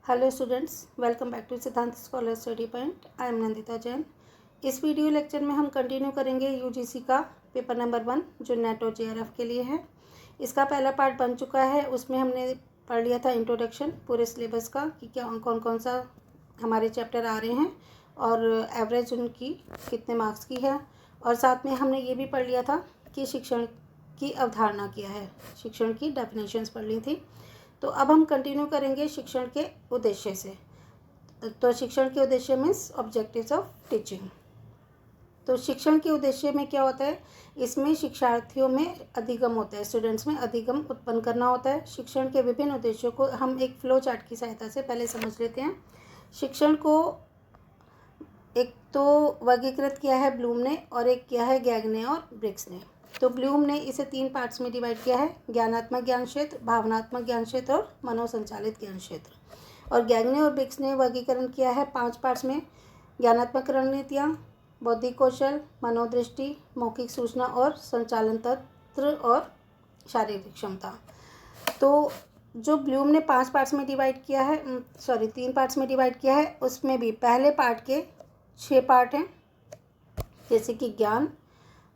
Hello students, welcome back to Siddhant scholar study point. I am Nandita Jain. इस video lecture में हम continue करेंगे UGC का पेपर नंबर 1 जो नेट और जेआरएफ के लिए है। इसका पहला पार्ट बन चुका है। उसमें हमने पढ़ लिया था इंट्रोडक्शन पूरे सिलेबस का कि क्या कौन कौन सा हमारे चैप्टर आ रहे हैं और एवरेज उनकी कितने मार्क्स की है। और साथ में हमने ये भी पढ़ लिया था कि शिक्षण की अवधारणा क्या है, शिक्षण की डेफिनेशंस पढ़ ली थी। तो अब हम कंटिन्यू करेंगे शिक्षण के उद्देश्य से। तो शिक्षण के उद्देश्य मीन्स ऑब्जेक्टिव्स ऑफ टीचिंग। तो शिक्षण के उद्देश्य में क्या होता है, इसमें शिक्षार्थियों में अधिगम होता है, स्टूडेंट्स में अधिगम उत्पन्न करना होता है। शिक्षण के विभिन्न उद्देश्यों को हम एक फ्लो चार्ट की सहायता से पहले समझ लेते हैं। शिक्षण को एक तो वर्गीकृत किया है ब्लूम ने और एक किया है गैग ने और ब्रिग्स ने। तो ब्लूम ने इसे 3 पार्ट्स में डिवाइड किया है, ज्ञानात्मक ज्ञान क्षेत्र, भावनात्मक ज्ञान क्षेत्र और मनोसंचालित ज्ञान क्षेत्र। और गैग ने और ब्रिग्स ने वर्गीकरण किया है 5 पार्ट्स में, ज्ञानात्मक रणनीतियाँ, बौद्धिक कौशल, मनोदृष्टि, मौखिक सूचना और संचालन तंत्र और शारीरिक क्षमता। तो जो ब्लूम ने 5 पार्ट्स में डिवाइड किया है, 3 पार्ट्स में डिवाइड किया है, उसमें भी पहले पार्ट के 6 पार्ट हैं, जैसे कि ज्ञान,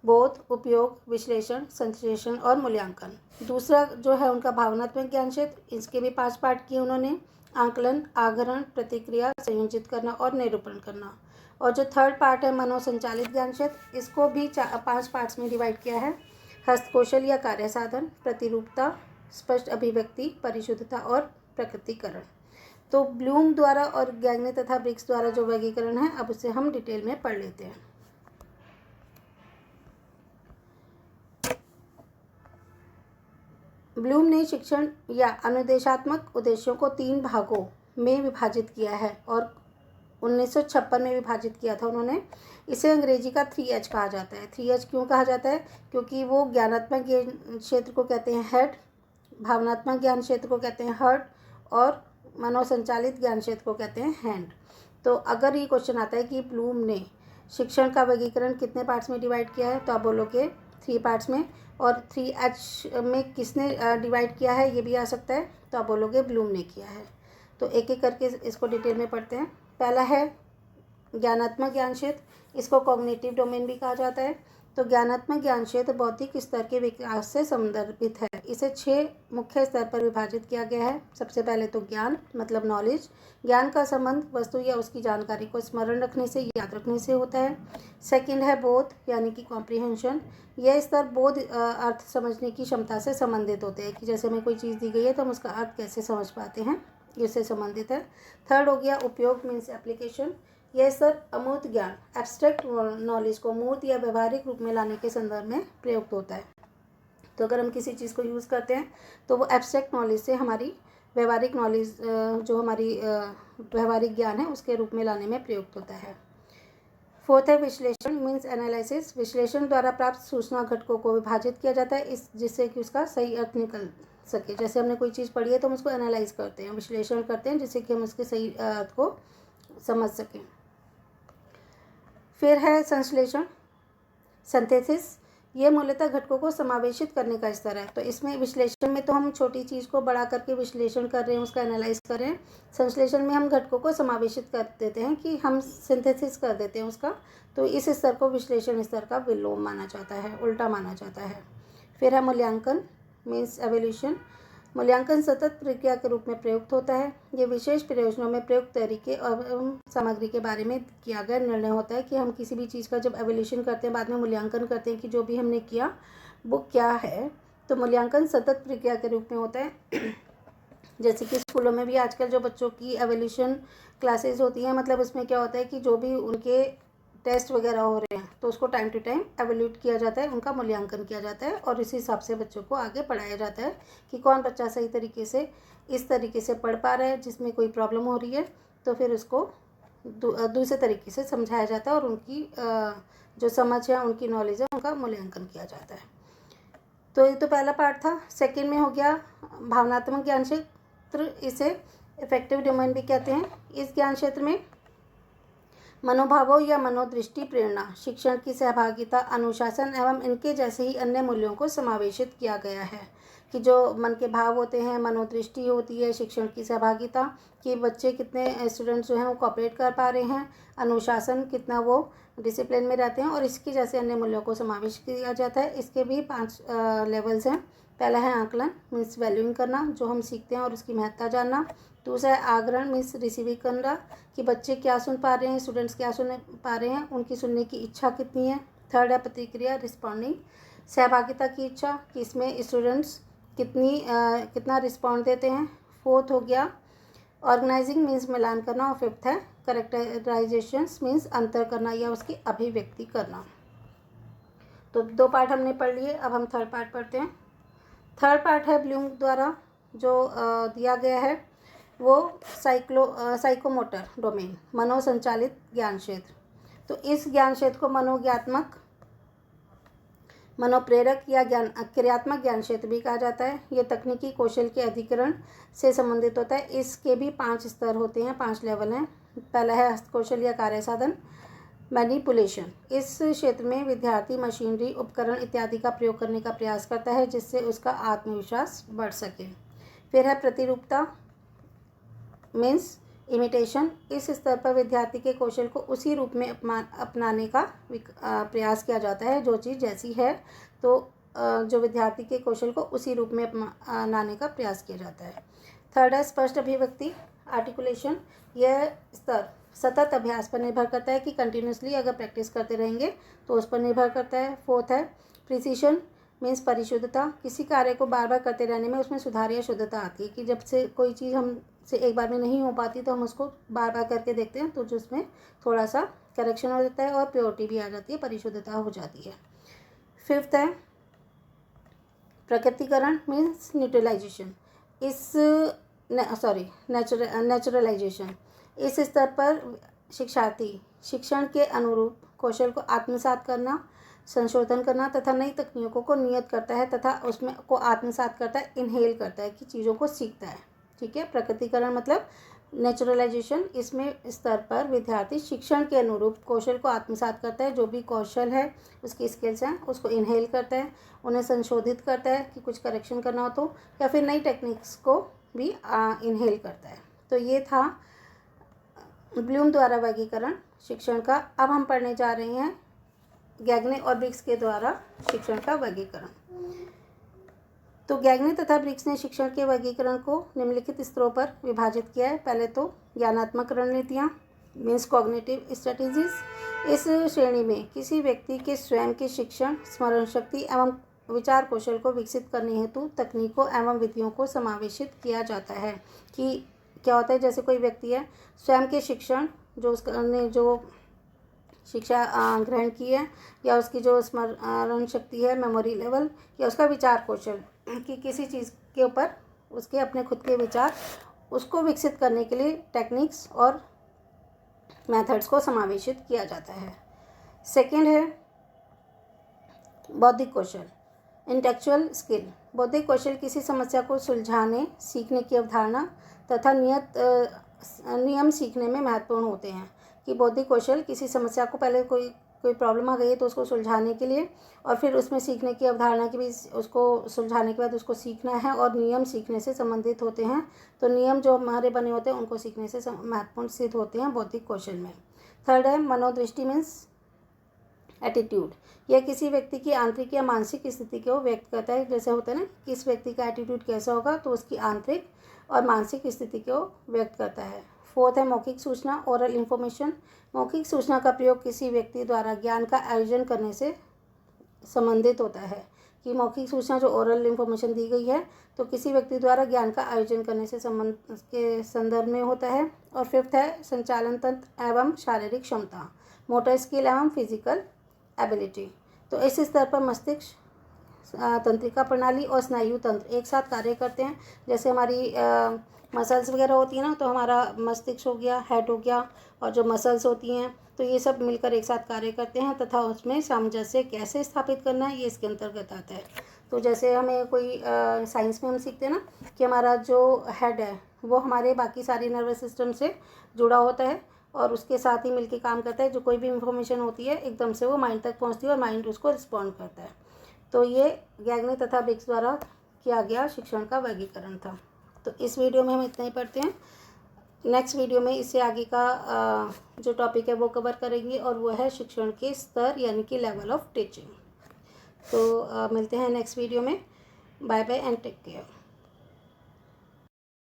बोध, उपयोग, विश्लेषण, संश्लेषण और मूल्यांकन। दूसरा जो है उनका भावनात्मक ज्ञान क्षेत्र, इसके भी 5 पार्ट किए उन्होंने, आंकलन, आहरण, प्रतिक्रिया, संयोजित करना और निरूपण करना। और जो थर्ड पार्ट है मनोसंचालित ज्ञान क्षेत्र, इसको भी 5 पार्ट्स में डिवाइड किया है, हस्तकौशल या कार्य साधन, प्रतिरूपता, स्पष्ट अभिव्यक्ति, परिशुद्धता और प्रकृतिकरण। तो ब्लूम द्वारा और गैग्ने तथा ब्रिग्स द्वारा जो वर्गीकरण है, अब उसे हम डिटेल में पढ़ लेते हैं। ब्लूम ने शिक्षण या अनुदेशात्मक उद्देश्यों को 3 भागों में विभाजित किया है और 1956 में विभाजित किया था उन्होंने। इसे अंग्रेजी का 3H कहा जाता है। 3H क्यों कहा जाता है? क्योंकि वो ज्ञानात्मक ज्ञान क्षेत्र को कहते हैं हेड, भावनात्मक ज्ञान क्षेत्र को कहते हैं हार्ट और मनोसंचालित ज्ञान क्षेत्र को कहते हैं हैंड। तो अगर ये क्वेश्चन आता है कि ब्लूम ने शिक्षण का वर्गीकरण कितने पार्ट्स में डिवाइड किया है, तो आप बोलोगे 3 पार्ट्स में। और 3H में किसने डिवाइड किया है, ये भी आ सकता है, तो आप बोलोगे ब्लूम ने किया है। तो एक एक करके इसको डिटेल में पढ़ते हैं। पहला है ज्ञानात्मक ज्ञान क्षेत्र, इसको कॉग्निटिव डोमेन भी कहा जाता है। तो ज्ञानात्मक ज्ञान क्षेत्र बौद्धिक स्तर के विकास से संदर्भित है। इसे 6 मुख्य स्तर पर विभाजित किया गया है। सबसे पहले तो ज्ञान मतलब नॉलेज, ज्ञान का संबंध वस्तु या उसकी जानकारी को स्मरण रखने से, याद रखने से होता है। सेकंड है बोध यानी कि कॉम्प्रिहेंशन, यह स्तर बोध अर्थ समझने की क्षमता से संबंधित होते हैं कि जैसे हमें कोई चीज़ दी गई है तो हम उसका अर्थ कैसे समझ पाते हैं, इससे संबंधित है। थर्ड हो गया उपयोग मीन्स एप्लीकेशन, यह स्तर अमूर्त ज्ञान एब्स्ट्रैक्ट नॉलेज को मूर्त या व्यवहारिक रूप में लाने के संदर्भ में प्रयुक्त होता है। तो अगर हम किसी चीज़ को यूज़ करते हैं तो वो एब्स्ट्रैक्ट नॉलेज से हमारी व्यवहारिक नॉलेज, जो हमारी व्यवहारिक ज्ञान है, उसके रूप में लाने में प्रयुक्त होता है। फोर्थ है विश्लेषण मीन्स एनालिसिस, विश्लेषण द्वारा प्राप्त सूचना घटकों को विभाजित किया जाता है जिससे कि उसका सही अर्थ निकल सके। जैसे हमने कोई चीज़ पढ़ी है तो हम उसको एनालाइज करते हैं, विश्लेषण करते हैं, जिससे कि हम उसके सही अर्थ को समझ सकें। फिर है संश्लेषण सिंथेसिस, ये मूलतः घटकों को समावेशित करने का स्तर है। तो इसमें विश्लेषण में तो हम छोटी चीज़ को बड़ा करके विश्लेषण कर रहे हैं, उसका एनालाइज कर रहे हैं। संश्लेषण में हम घटकों को समावेशित कर देते हैं कि हम सिंथेसिस कर देते हैं उसका। तो इस स्तर को विश्लेषण स्तर का विलोम माना जाता है, उल्टा माना जाता है। फिर है मूल्यांकन मीन्स एवोल्यूशन, मूल्यांकन सतत प्रक्रिया के रूप में प्रयुक्त होता है। ये विशेष प्रयोजनों में प्रयुक्त तरीके और सामग्री के बारे में किया गया निर्णय होता है कि हम किसी भी चीज़ का जब एवोल्यूशन करते हैं, बाद में मूल्यांकन करते हैं कि जो भी हमने किया वो क्या है। तो मूल्यांकन सतत प्रक्रिया के रूप में होता है। जैसे कि स्कूलों में भी आजकल जो बच्चों की एवोल्यूशन क्लासेस होती हैं, मतलब उसमें क्या होता है कि जो भी उनके टेस्ट वगैरह हो रहे हैं तो उसको टाइम टू टाइम एवोल्यूट किया जाता है, उनका मूल्यांकन किया जाता है और इसी हिसाब से बच्चों को आगे पढ़ाया जाता है कि कौन बच्चा सही तरीके से इस तरीके से पढ़ पा रहा है, जिसमें कोई प्रॉब्लम हो रही है तो फिर उसको दूसरे तरीके से समझाया जाता है और उनकी जो समझ है, उनकी नॉलेज है, उनका मूल्यांकन किया जाता है। तो ये तो पहला पार्ट था। सेकेंड में हो गया भावनात्मक ज्ञान क्षेत्र, इसे इफेक्टिव डोमेन भी कहते हैं। इस ज्ञान क्षेत्र में मनोभावों या मनोदृष्टि, प्रेरणा, शिक्षण की सहभागिता, अनुशासन एवं इनके जैसे ही अन्य मूल्यों को समावेशित किया गया है। कि जो मन के भाव होते हैं, मनोदृष्टि होती है, शिक्षण की सहभागिता, कि बच्चे कितने स्टूडेंट्स जो हैं वो कोऑपरेट कर पा रहे हैं, अनुशासन कितना वो डिसिप्लिन में रहते हैं, और इसकी जैसे अन्य मूल्यों को समावेश किया जाता है। इसके भी 5 लेवल्स हैं। पहला है आकलन, मीन्स वैल्यूइंग करना, जो हम सीखते हैं और उसकी महत्ता जानना। दूसरा है आग्रहण, मीन्स रिसीविंग करना, कि बच्चे क्या सुन पा रहे हैं, स्टूडेंट्स क्या सुन पा रहे हैं, उनकी सुनने की इच्छा कितनी है। थर्ड है प्रतिक्रिया, रिस्पॉन्डिंग, सहभागिता की इच्छा, कि इसमें स्टूडेंट्स कितना रिस्पॉन्ड देते हैं। फोर्थ हो गया ऑर्गेनाइजिंग, मीन्स मिलान करना, और फिफ्थ है करेक्टराइजेशंस, मीन्स अंतर करना या उसकी अभिव्यक्ति करना। तो 2 पार्ट हमने पढ़ लिए, अब हम थर्ड पार्ट पढ़ते हैं। थर्ड पार्ट है ब्लूम द्वारा जो दिया गया है, वो साइकोमोटर डोमेन, मनोसंचालित ज्ञान क्षेत्र। तो इस ज्ञान क्षेत्र को मनोज्ञात्मक, मनोप्रेरक या क्रियात्मक ज्ञान क्षेत्र भी कहा जाता है। ये तकनीकी कौशल के अधिकरण से संबंधित होता है। इसके भी 5 स्तर होते हैं, 5 लेवल हैं। पहला है हस्त कौशल या कार्य साधन, मैनिपुलेशन। इस क्षेत्र में विद्यार्थी मशीनरी, उपकरण इत्यादि का प्रयोग करने का प्रयास करता है जिससे उसका आत्मविश्वास बढ़ सके। फिर है प्रतिरूपता, मीन्स इमिटेशन। इस स्तर पर विद्यार्थी के कौशल को उसी रूप में अपनाने का प्रयास किया जाता है, जो चीज़ जैसी है तो जो विद्यार्थी के कौशल को उसी रूप में अपनाने का प्रयास किया जाता है। थर्ड है स्पष्ट अभिव्यक्ति, आर्टिकुलेशन। यह स्तर सतत अभ्यास पर निर्भर करता है, कि कंटिन्यूसली अगर प्रैक्टिस करते रहेंगे तो उस पर निर्भर करता है। फोर्थ है प्रिसीशन, मीन्स परिशुद्धता। किसी कार्य को बार बार करते रहने में उसमें सुधार या शुद्धता आती है, कि जब से कोई चीज़ हमसे एक बार में नहीं हो पाती तो हम उसको बार बार करके देखते हैं, तो जिसमें थोड़ा सा करेक्शन हो जाता है और प्योरिटी भी आ जाती है, परिशुद्धता हो जाती है। फिफ्थ है प्रकृतिकरण, मीन्स न्यूट्रलाइजेशन। नेचुरलाइजेशन। इस स्तर पर शिक्षार्थी शिक्षण के अनुरूप कौशल को आत्मसात करना, संशोधन करना तथा नई तकनीकों को नियत करता है तथा उसमें को आत्मसात करता है, इनहेल करता है, कि चीज़ों को सीखता है। ठीक है, प्रकृतिकरण मतलब नेचुरलाइजेशन। इसमें स्तर पर विद्यार्थी शिक्षण के अनुरूप कौशल को आत्मसात करता है, जो भी कौशल है उसकी स्किल्स हैं उसको इनहेल करता है, उन्हें संशोधित करता है कि कुछ करेक्शन करना हो तो, या फिर नई टेक्निक्स को भी इनहेल करता है। तो ये था ब्लूम द्वारा वर्गीकरण शिक्षण का। अब हम पढ़ने जा रहे हैं गैग्ने और ब्रिग्स के द्वारा शिक्षण का वर्गीकरण। तो गैग्ने तथा ब्रिग्स ने शिक्षण के वर्गीकरण को निम्नलिखित स्तरों पर विभाजित किया है। पहले तो ज्ञानात्मक रणनीतियाँ, मीन्स कॉग्निटिव स्ट्रेटजीज। इस श्रेणी में किसी व्यक्ति के स्वयं के शिक्षण, स्मरण शक्ति एवं विचार कौशल को विकसित करने हेतु तकनीकों एवं विधियों को समावेशित किया जाता है। कि क्या होता है, जैसे कोई व्यक्ति है, स्वयं के शिक्षण जो उसने जो शिक्षा ग्रहण की है, या उसकी जो स्मरण शक्ति है, मेमोरी लेवल, या उसका विचार कौशल, कि किसी चीज़ के ऊपर उसके अपने खुद के विचार, उसको विकसित करने के लिए टेक्निक्स और मेथड्स को समावेशित किया जाता है। सेकंड है बौद्धिक कौशल, इंटेलेक्चुअल स्किल। बौद्धिक कौशल किसी समस्या को सुलझाने, सीखने की अवधारणा तथा नियम सीखने में महत्वपूर्ण होते हैं। कि बौद्धिक कौशल किसी समस्या को, पहले कोई प्रॉब्लम आ गई है तो उसको सुलझाने के लिए, और फिर उसमें सीखने की अवधारणा की भी, उसको सुलझाने के बाद उसको सीखना है, और नियम सीखने से संबंधित होते हैं। तो नियम जो हमारे बने होते हैं उनको सीखने से महत्वपूर्ण सिद्ध होते हैं बौद्धिक कौशल में। थर्ड है मनोदृष्टि, मीन्स एटीट्यूड। यह किसी व्यक्ति की आंतरिक या मानसिक स्थिति को व्यक्त करता है। जैसे होता है ना कि इस व्यक्ति का एटीट्यूड कैसा होगा, तो उसकी आंतरिक और मानसिक स्थिति को व्यक्त करता है। फोर्थ है मौखिक सूचना, ओरल इन्फॉर्मेशन। मौखिक सूचना का प्रयोग किसी व्यक्ति द्वारा ज्ञान का आयोजन करने से संबंधित होता है। कि मौखिक सूचना जो ओरल इन्फॉर्मेशन दी गई है, तो किसी व्यक्ति द्वारा ज्ञान का आयोजन करने से संदर्भ में होता है। और फिफ्थ है संचालन तंत्र एवं शारीरिक क्षमता, मोटर स्किल एवं फिजिकल एबिलिटी। तो इस स्तर पर मस्तिष्क, तंत्रिका प्रणाली और स्नायु तंत्र एक साथ कार्य करते हैं। जैसे हमारी मसल्स वगैरह होती है ना, तो हमारा मस्तिष्क हो गया, हेड हो गया, और जो मसल्स होती हैं तो ये सब मिलकर एक साथ कार्य करते हैं, तथा उसमें सामंजस्य कैसे स्थापित करना है ये इसके अंतर्गत आता है। तो जैसे हमें कोई साइंस में हम सीखते हैं ना कि हमारा जो हेड है वो हमारे बाकी सारी नर्वस सिस्टम से जुड़ा होता है, और उसके साथ ही मिलके काम करता है। जो कोई भी इंफॉर्मेशन होती है एकदम से वो माइंड तक पहुंचती है और माइंड उसको रिस्पॉन्ड करता है। तो ये गैग्ने तथा ब्रिग्स द्वारा किया गया शिक्षण का वर्गीकरण था। तो इस वीडियो में हम इतना ही पढ़ते हैं। नेक्स्ट वीडियो में इससे आगे का जो टॉपिक है वो कवर करेंगे, और वो है शिक्षण के स्तर यानी कि लेवल ऑफ टीचिंग। तो मिलते हैं नेक्स्ट वीडियो में। Bye bye and take care.